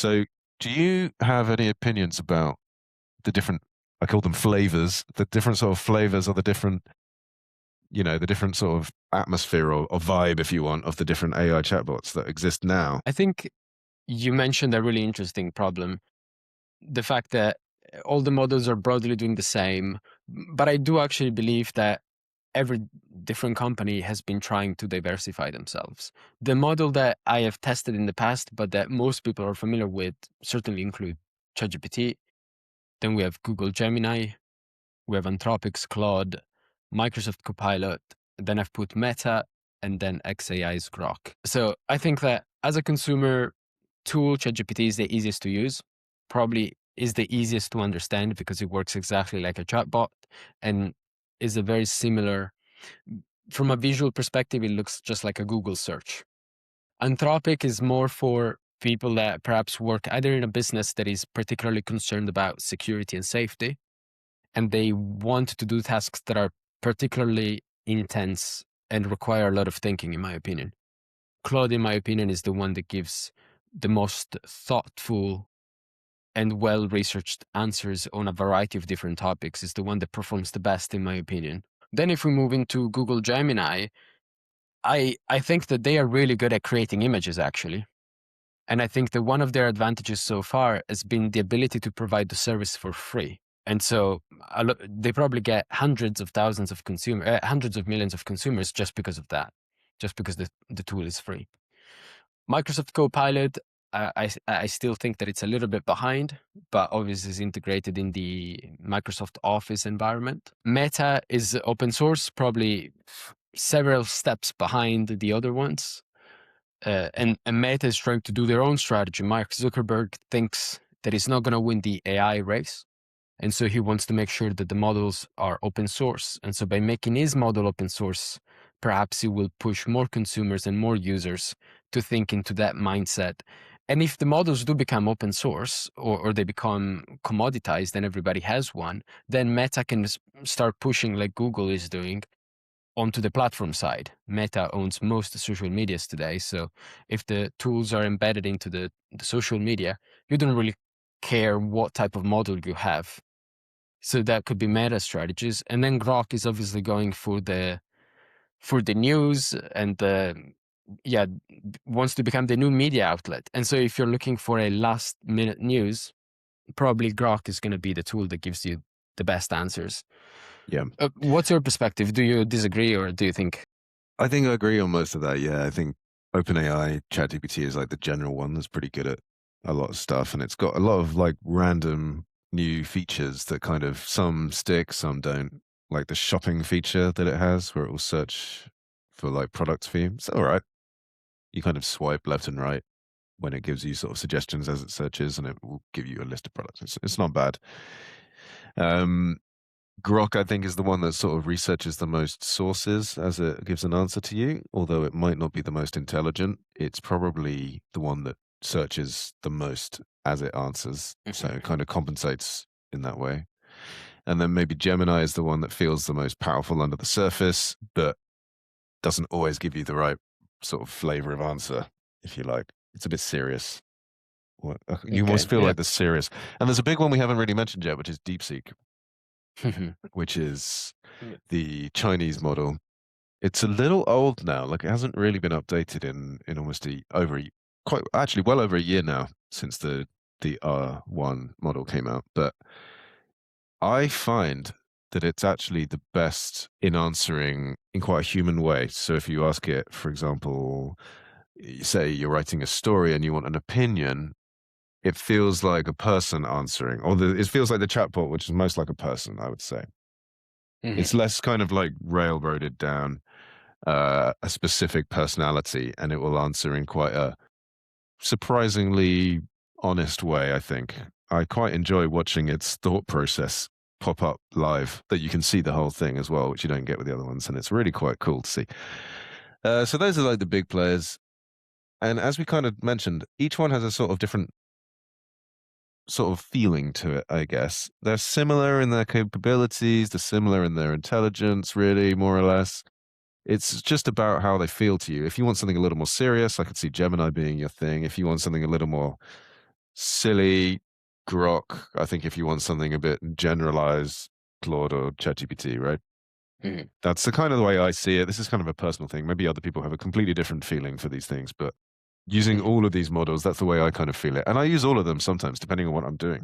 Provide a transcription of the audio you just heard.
So, do you have any opinions about the different, I call them flavors, the different sort of flavors or the different, the different sort of atmosphere or vibe, if you want, of the different AI chatbots that exist now? I think you mentioned a really interesting problem. The fact that all the models are broadly doing the same, but I do actually believe that every different company has been trying to diversify themselves. The model that I have tested in the past, but that most people are familiar with, certainly include ChatGPT. Then we have Google Gemini, we have Anthropic's Claude, Microsoft Copilot, then I've put Meta, and then XAI's Grok. So I think that as a consumer tool, ChatGPT is the easiest to use, probably is the easiest to understand because it works exactly like a chatbot and is a very similar, from a visual perspective, it looks just like a Google search. Anthropic is more for people that perhaps work either in a business that is particularly concerned about security and safety, and they want to do tasks that are particularly intense and require a lot of thinking, in my opinion. Claude, in my opinion, is the one that gives the most thoughtful and well-researched answers on a variety of different topics. Is the one that performs the best, in my opinion. Then if we move into Google Gemini, I think that they are really good at creating images, actually. And I think that one of their advantages so far has been the ability to provide the service for free. And so they probably get hundreds of thousands of hundreds of millions of consumers just because of that, just because the tool is free. Microsoft Copilot, I still think that it's a little bit behind, but obviously is integrated in the Microsoft Office environment. Meta is open source, probably several steps behind the other ones. And Meta is trying to do their own strategy. Mark Zuckerberg thinks that he's not going to win the AI race. And so he wants to make sure that the models are open source. And so by making his model open source, perhaps he will push more consumers and more users to think into that mindset. And if the models do become open source or they become commoditized and everybody has one, then Meta can start pushing like Google is doing onto the platform side. Meta owns most social medias today. So if the tools are embedded into the social media, you don't really care what type of model you have. So that could be Meta strategies. And then Grok is obviously going for the news and wants to become the new media outlet. And so if you're looking for a last minute news, probably Grok is going to be the tool that gives you the best answers. Yeah. What's your perspective? Do you disagree or do you think? I think I agree on most of that. Yeah. I think OpenAI ChatGPT is like the general one that's pretty good at a lot of stuff. And it's got a lot of like random new features that kind of some stick, some don't. Like the shopping feature that it has where it will search for like products for you. It's all right. You kind of swipe left and right when it gives you sort of suggestions as it searches, and it will give you a list of products. It's not bad. Um, Grok, I think, is the one that sort of researches the most sources as it gives an answer to you. Although it might not be the most intelligent, it's probably the one that searches the most as it answers. So it kind of compensates in that way. And then maybe Gemini is the one that feels the most powerful under the surface, but doesn't always give you the right sort of flavor of answer, if you like. It's a bit serious. You Okay. almost feel Yeah. like the serious. And there's a big one we haven't really mentioned yet, which is DeepSeek, which is Yeah. the Chinese model. It's a little old now. Like it hasn't really been updated in almost quite actually well over a year now since the R1 model came out. But I find that it's actually the best in answering in quite a human way. So if you ask it, for example, say you're writing a story and you want an opinion, it feels like a person answering, or it feels like the chatbot, which is most like a person, I would say. Mhm. It's less kind of like railroaded down a specific personality, and it will answer in quite a surprisingly honest way, I think. I quite enjoy watching its thought process pop up live, that you can see the whole thing as well, which you don't get with the other ones, and it's really quite cool to see. So those are like the big players. And as we kind of mentioned, each one has a sort of different sort of feeling to it, I guess. They're similar in their capabilities, they're similar in their intelligence, really, more or less. It's just about how they feel to you. If you want something a little more serious, I could see Gemini being your thing. If you want something a little more silly Grok. I think if you want something a bit generalized, Claude or ChatGPT, right? Mhm, That's the kind of the way I see it. This is kind of a personal thing. Maybe other people have a completely different feeling for these things, but using mhm. all of these models, that's the way I kind of feel it. And I use all of them sometimes, depending on what I'm doing.